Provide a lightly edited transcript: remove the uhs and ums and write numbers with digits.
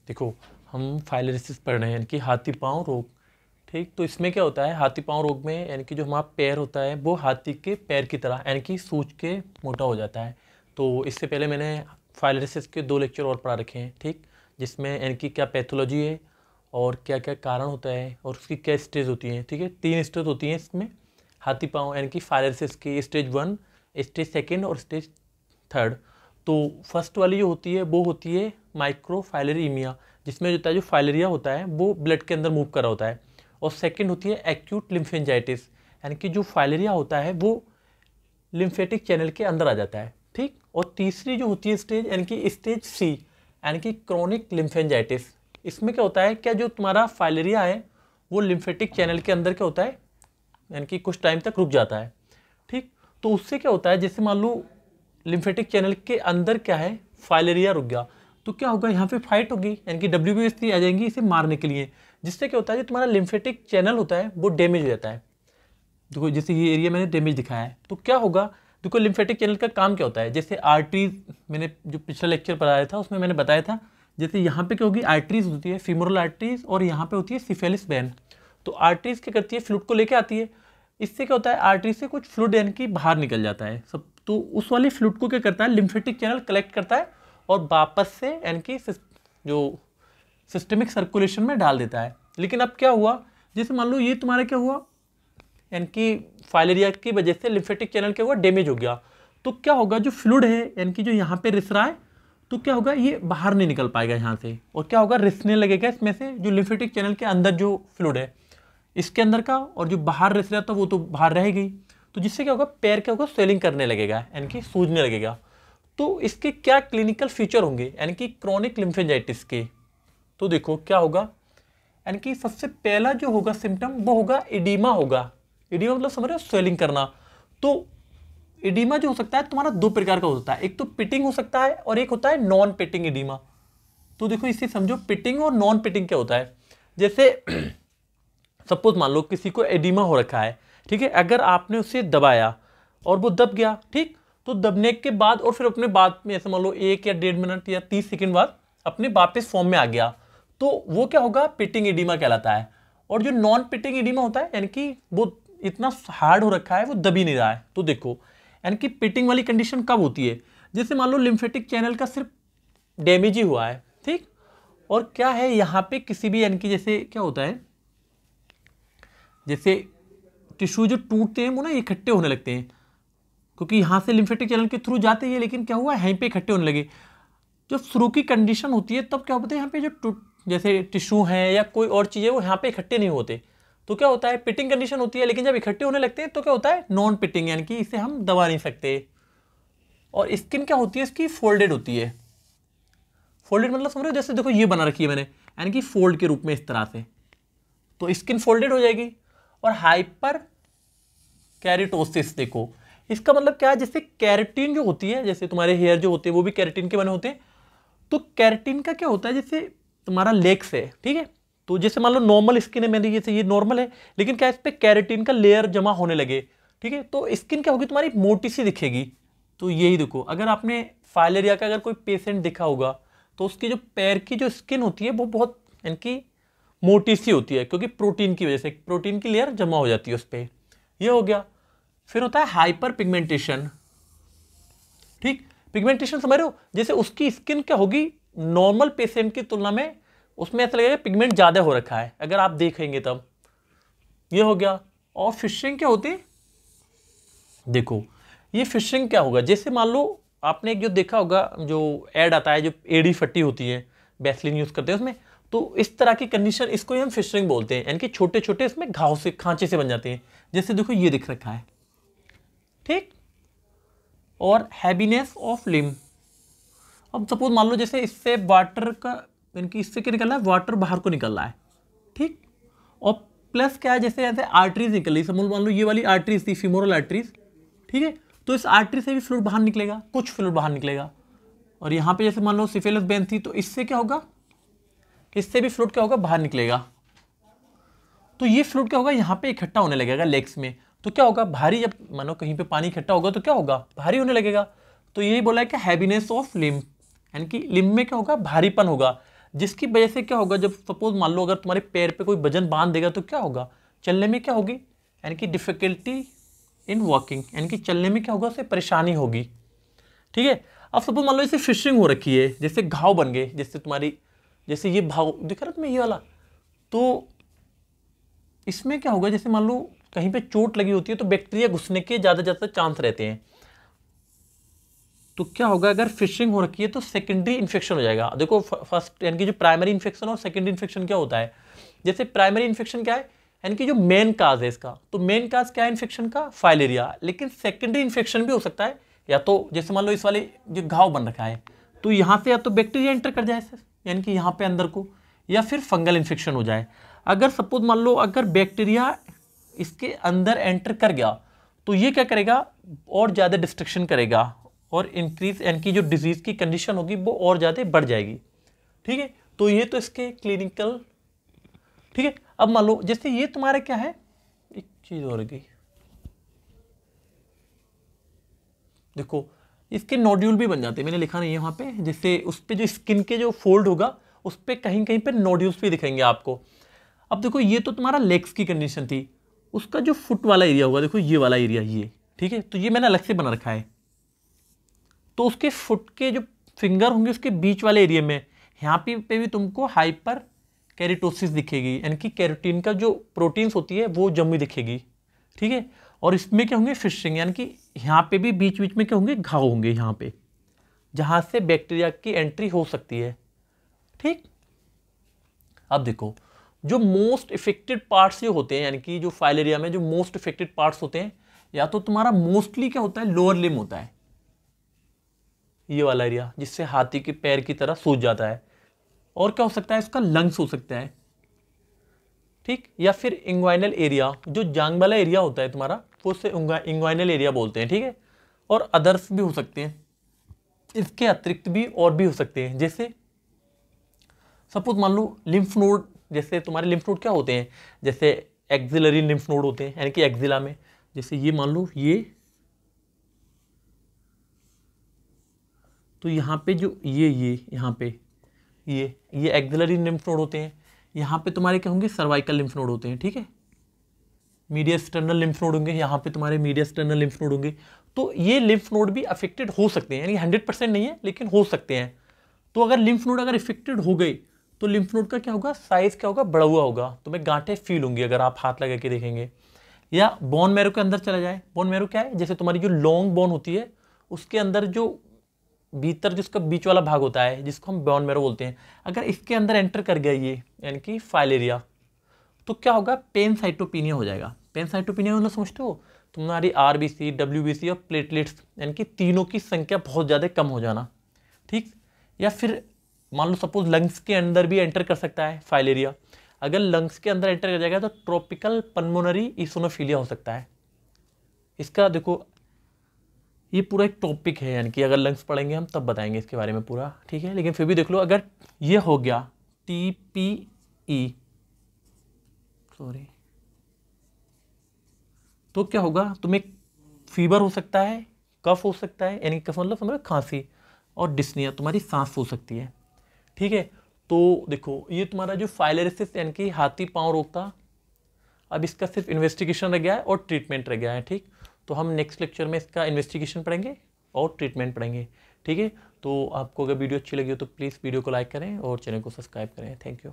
देखो हम फाइलेरिसिस पढ़ रहे हैं यानी कि हाथी पाँव रोग। ठीक, तो इसमें क्या होता है, हाथी पाँव रोग में यानी कि जो हमारा पैर होता है वो हाथी के पैर की तरह यानी कि सूज के मोटा हो जाता है। तो इससे पहले मैंने फाइलेरिसिस के 2 लेक्चर और पढ़ा रखे हैं, ठीक, जिसमें यानी कि क्या पैथोलॉजी है और क्या क्या कारण होता है और उसकी क्या स्टेज होती हैं। ठीक है, 3 स्टेज होती हैं इसमें हाथी पाँव यानी कि फाइलेरिसिस की, स्टेज 1, स्टेज 2 और स्टेज 3। तो फर्स्ट वाली जो होती है वो होती है माइक्रोफाइलेरिमिया, जिसमें जो होता है जो फाइलेरिया होता है वो ब्लड के अंदर मूव कर रहा होता है। और सेकंड होती है एक्यूट लिम्फेंजाइटिस, यानी कि जो फाइलेरिया होता है वो लिम्फेटिक चैनल के अंदर आ जाता है। ठीक, और तीसरी जो होती है स्टेज यानी कि स्टेज सी यानी कि क्रोनिक लिम्फेंजाइटिस। इसमें क्या होता है, क्या जो तुम्हारा फाइलेरिया है वो लिम्फेटिक चैनल के अंदर क्या होता है यानी कि कुछ टाइम तक रुक जाता है। ठीक, तो उससे क्या होता है, जैसे मान लो लिम्फेटिक चैनल के अंदर क्या है फाइलेरिया रुक गया, तो क्या होगा, यहाँ पे फाइट होगी यानी कि WBC आ जाएंगी इसे मारने के लिए, जिससे क्या होता है जो तुम्हारा लिम्फेटिक चैनल होता है वो डैमेज हो जाता है। देखो जैसे ये एरिया मैंने डैमेज दिखाया है, तो क्या होगा, देखो लिम्फेटिक चैनल का काम क्या होता है, जैसे आर्टरीज मैंने जो पिछला लेक्चर पढ़ाया था उसमें मैंने बताया था, जैसे यहाँ पे क्या होगी, आर्टरीज होती है फीमोरल आर्टरीज और यहाँ पे होती है सिफेलिस वेन। तो आर्टरीज क्या करती है, फ्लूइड को लेके आती है, इससे क्या होता है आर्टरी से कुछ फ्लूइड यानी कि बाहर निकल जाता है सब, तो उस वाली फ्लूइड को क्या करता है लिम्फेटिक चैनल कलेक्ट करता है और वापस से यानी कि जो सिस्टमिक सर्कुलेशन में डाल देता है। लेकिन अब क्या हुआ, जैसे मान लो ये तुम्हारा क्या हुआ यानी कि फाइलेरिया की वजह से लिम्फेटिक चैनल क्या हुआ, डैमेज हो गया, तो क्या होगा जो फ्लूइड है यानी कि जो यहाँ पे रिस रहा है, तो क्या होगा ये बाहर नहीं निकल पाएगा यहाँ से, और क्या होगा रिसने लगेगा इसमें से जो लिम्फेटिक चैनल के अंदर जो फ्लूइड है इसके अंदर का, और जो बाहर रिस रहा था वो तो बाहर रहेगी, तो जिससे क्या होगा पैर क्या होगा स्वेलिंग करने लगेगा यानी कि सूजने लगेगा। तो इसके क्या क्लिनिकल फीचर होंगे यानी कि क्रोनिक लिम्फेंजाइटिस के, तो देखो क्या होगा, यानी कि सबसे पहला जो होगा सिम्टम वो होगा एडिमा होगा। एडिमा मतलब समझ रहे हो, स्वेलिंग करना। तो एडिमा जो हो सकता है तुम्हारा 2 प्रकार का हो सकता है, एक तो पिटिंग हो सकता है और एक होता है नॉन पिटिंग एडिमा। तो देखो इसे समझो, पिटिंग और नॉन पिटिंग क्या होता है। जैसे सपोज मान लो किसी को एडिमा हो रखा है, ठीक है, अगर आपने उसे दबाया और वो दब गया, ठीक, तो दबने के बाद और फिर अपने बाद में ऐसे मान लो 1 या 1.5 मिनट या 30 सेकंड बाद अपने वापस फॉर्म में आ गया, तो वो क्या होगा, पिटिंग एडिमा कहलाता है। और जो नॉन पिटिंग एडिमा होता है यानी कि वो इतना हार्ड हो रखा है वो दब ही नहीं रहा है, तो देखो यानी कि पिटिंग वाली कंडीशन कब होती है, जैसे मान लो लिम्फेटिक चैनल का सिर्फ डैमेज ही हुआ है, ठीक, और क्या है यहाँ पे किसी भी यानी कि जैसे क्या होता है, जैसे टिश्यू जो टूटते हैं वो ना इकट्ठे होने लगते हैं, क्योंकि यहाँ से लिम्फेटिक चैनल के थ्रू जाते हैं, लेकिन क्या हुआ यहीं पे इकट्ठे होने लगे। जो शुरू की कंडीशन होती है तब क्या होता है, यहाँ पे जो जैसे टिश्यू है या कोई और चीज़ है वो यहाँ पे इकट्ठे नहीं होते, तो क्या होता है पिटिंग कंडीशन होती है। लेकिन जब इकट्ठे होने लगते हैं तो क्या होता है नॉन पिटिंग, यानी कि इसे हम दबा नहीं सकते। और स्किन क्या होती है इसकी, फोल्डेड होती है। फोल्डेड मतलब समझ रहे हो, जैसे देखो ये बना रखी है मैंने यानी कि फोल्ड के रूप में इस तरह से, तो स्किन फोल्डेड हो जाएगी। और हाइपर कैरेटोसिस, देखो इसका मतलब क्या है, जैसे कैरेटिन जो होती है, जैसे तुम्हारे हेयर जो होते हैं वो भी कैरेटिन के बने होते हैं, तो कैरेटिन का क्या होता है, जैसे तुम्हारा लेग्स है, ठीक है, तो जैसे मान लो नॉर्मल स्किन है मेरी, जैसे ये नॉर्मल है, लेकिन क्या इस पे कैरेटिन का लेयर जमा होने लगे, ठीक है, तो स्किन क्या होगी तुम्हारी मोटी सी दिखेगी। तो यही देखो, अगर आपने फाइलेरिया का अगर कोई पेशेंट देखा होगा तो उसकी जो पैर की जो स्किन होती है वो बहुत यानी कि मोटी सी होती है, क्योंकि प्रोटीन की वजह से प्रोटीन की लेयर जमा हो जाती है उस पर, ये हो गया। फिर होता है हाइपर पिगमेंटेशन, ठीक, पिगमेंटेशन समझ रहे हो, जैसे उसकी स्किन क्या होगी नॉर्मल पेशेंट की तुलना में उसमें ऐसा लगेगा पिगमेंट ज़्यादा हो रखा है, अगर आप देखेंगे तब, ये हो गया। और फिशिंग क्या होती है, देखो ये फिशिंग क्या होगा, जैसे मान लो आपने एक जो देखा होगा जो ऐड आता है, जो एड़ी फट्टी होती है, वैसलीन यूज़ करते हैं उसमें, तो इस तरह की कंडीशन इसको ही हम फिशिंग बोलते हैं, यानी कि छोटे छोटे इसमें घाव से खांचे से बन जाते हैं, जैसे देखो ये दिख रखा है, ठीक। और हैवीनेस ऑफ लिम्ब, अब सपोज मान लो जैसे इससे वाटर का यानी कि इससे क्या निकल रहा है, वाटर बाहर को निकल रहा है, ठीक, और प्लस क्या है, जैसे ऐसे आर्टरीज निकल रही, सपोज मान लो ये वाली आर्टरीज थी फीमोरल आर्टरीज, ठीक है, तो इस आर्टरी से भी फ्लूइड बाहर निकलेगा, कुछ फ्लूइड बाहर निकलेगा। और यहाँ पे जैसे मान लो सिफिलिस वेन थी, तो इससे क्या होगा, इससे भी फ्लूइड क्या होगा बाहर निकलेगा, तो ये फ्लूइड क्या होगा यहाँ पे इकट्ठा होने लगेगा लेग्स में, तो क्या होगा भारी, जब मानो कहीं पे पानी इकट्ठा होगा तो क्या होगा भारी होने लगेगा। तो यही बोला है कि हैवीनेस ऑफ लिम्ब, यानी कि लिम्ब में क्या होगा भारीपन होगा, जिसकी वजह से क्या होगा, जब सपोज मान लो अगर तुम्हारे पैर पे कोई वजन बांध देगा तो क्या होगा, चलने में क्या होगी, यानी कि डिफिकल्टी इन वॉकिंग, यानी कि चलने में क्या होगा, उससे परेशानी होगी। ठीक है, अब सपोज मान लो इसे फिशिंग हो रखी है, जैसे घाव बन गए, जैसे तुम्हारी, जैसे ये भाव दिख रहा तुम्हें ये वाला, तो इसमें क्या होगा, जैसे मान लो कहीं पे चोट लगी होती है तो बैक्टीरिया घुसने के ज़्यादा चांस रहते हैं। तो क्या होगा, अगर फिशिंग हो रखी है तो सेकेंडरी इन्फेक्शन हो जाएगा। देखो फर्स्ट यानी कि जो प्राइमरी इन्फेक्शन और सेकेंडरी इन्फेक्शन क्या होता है, जैसे प्राइमरी इन्फेक्शन क्या है, यानी कि जो मेन काज है इसका, तो मेन काज क्या है इन्फेक्शन का, फाइलेरिया। लेकिन सेकेंडरी इन्फेक्शन भी हो सकता है, या तो जैसे मान लो इस वाले जो घाव बन रखा है तो यहाँ से या तो बैक्टीरिया एंटर कर जाए यानी कि यहाँ पे अंदर को, या फिर फंगल इन्फेक्शन हो जाए। अगर सपोज मान लो अगर बैक्टीरिया इसके अंदर एंटर कर गया तो ये क्या करेगा, और ज़्यादा डिस्ट्रक्शन करेगा और इंक्रीज, यानी कि जो डिजीज़ की कंडीशन होगी वो और ज़्यादा बढ़ जाएगी। ठीक है, तो ये तो इसके क्लिनिकल। ठीक है, अब मान लो जैसे ये तुम्हारा क्या है, एक चीज़ और गई, देखो इसके नोड्यूल भी बन जाते हैं, मैंने लिखा नहीं है वहाँ पे, जैसे उस पर जो स्किन के जो फोल्ड होगा उस पर कहीं कहीं पे नोड्यूल्स भी दिखेंगे आपको। अब देखो ये तो तुम्हारा लेग्स की कंडीशन थी, उसका जो फुट वाला एरिया होगा, देखो ये वाला एरिया ये, ठीक है, तो ये मैंने अलग से बना रखा है। तो उसके फुट के जो फिंगर होंगे उसके बीच वाले एरिया में यहाँ पे भी तुमको हाइपर कैरेटोसिस दिखेगी, यानी कि कैरोटीन का जो प्रोटीन्स होती है वो जमी दिखेगी। ठीक है, और इसमें क्या होंगे, फिशिंग, यानी कि यहाँ पे भी बीच बीच में क्या होंगे, घाव होंगे यहाँ पे, जहाँ से बैक्टीरिया की एंट्री हो सकती है। ठीक, अब देखो जो मोस्ट इफेक्टेड पार्ट्स जो होते हैं, यानी कि जो फाइलेरिया में जो मोस्ट इफेक्टेड पार्ट्स होते हैं, या तो तुम्हारा मोस्टली क्या होता है, लोअर लिम होता है, ये वाला एरिया जिससे हाथी के पैर की तरह सूज जाता है, और क्या हो सकता है, इसका लंग्स हो सकता है। ठीक, या फिर इंग्वाइनल एरिया, जो जांग वाला एरिया होता है तुम्हारा, वो उसे इंग्वाइनल एरिया बोलते हैं। ठीक है, और अदर्स भी हो सकते हैं, इसके अतिरिक्त भी और भी हो सकते हैं, जैसे सपोज मान लो लिम्फ नोड, जैसे तुम्हारे लिम्फ नोड क्या होते हैं, जैसे एक्सिलरी लिम्फ नोड होते हैं, यानी कि एक्सिला में, जैसे ये मान लो ये, तो यहाँ पे जो ये यहाँ पे ये एक्सिलरी लिम्फ नोड होते हैं। यहाँ पे तुम्हारे क्या होंगे, सर्वाइकल लिम्फ नोड होते हैं। ठीक है, मीडिया स्टर्नल लिम्फ नोड होंगे, यहाँ पे तुम्हारे मीडिया स्टर्नल लिम्फ नोड होंगे। तो ये लिम्फ नोड भी अफेक्टेड हो सकते हैं, यानी 100% नहीं है लेकिन हो सकते हैं। तो अगर लिम्फ नोड अगर इफेक्टेड हो गई तो लिम्फ नोड का क्या होगा, साइज क्या होगा, बड़ा हुआ होगा, तुम्हें गांठें फील होंगी अगर आप हाथ लगा के देखेंगे। या बोन मैरो के अंदर चला जाए, बोन मैरो क्या है, जैसे तुम्हारी जो लॉन्ग बोन होती है उसके अंदर जो भीतर जिसका बीच वाला भाग होता है जिसको हम बोन मैरो बोलते हैं, अगर इसके अंदर एंटर कर गया ये, यानी कि फाइलेरिया, तो क्या होगा, पेनसाइटोपिनिया हो जाएगा। पेनसाइटोपिनिया मतलब समझते हो, तुम्हारी आरबीसी, डब्ल्यूबीसी और प्लेटलेट्स, यानी कि तीनों की संख्या बहुत ज़्यादा कम हो जाना। ठीक, या फिर मान लो सपोज लंग्स के अंदर भी एंटर कर सकता है फाइलेरिया, अगर लंग्स के अंदर एंटर कर जाएगा तो ट्रॉपिकल पल्मोनरी इसोनोफिलिया हो सकता है। इसका देखो ये पूरा एक टॉपिक है, यानी कि अगर लंग्स पढ़ेंगे हम तब बताएंगे इसके बारे में पूरा। ठीक है, लेकिन फिर भी देख लो, अगर ये हो गया TPE, सॉरी, तो क्या होगा, तुम्हें फीवर हो सकता है, कफ हो सकता है, यानी कफ मतलब समझो खांसी, और डिस्निया, तुम्हारी सांस हो सकती है। ठीक है, तो देखो ये तुम्हारा जो फाइलेरिसिस यानी कि हाथी पांव रोग था, अब इसका सिर्फ इन्वेस्टिगेशन रह गया है और ट्रीटमेंट रह गया है। ठीक, तो हम नेक्स्ट लेक्चर में इसका इन्वेस्टिगेशन पढ़ेंगे और ट्रीटमेंट पढ़ेंगे। ठीक है, तो आपको अगर वीडियो अच्छी लगी हो तो प्लीज़ वीडियो को लाइक करें और चैनल को सब्सक्राइब करें। Thank you.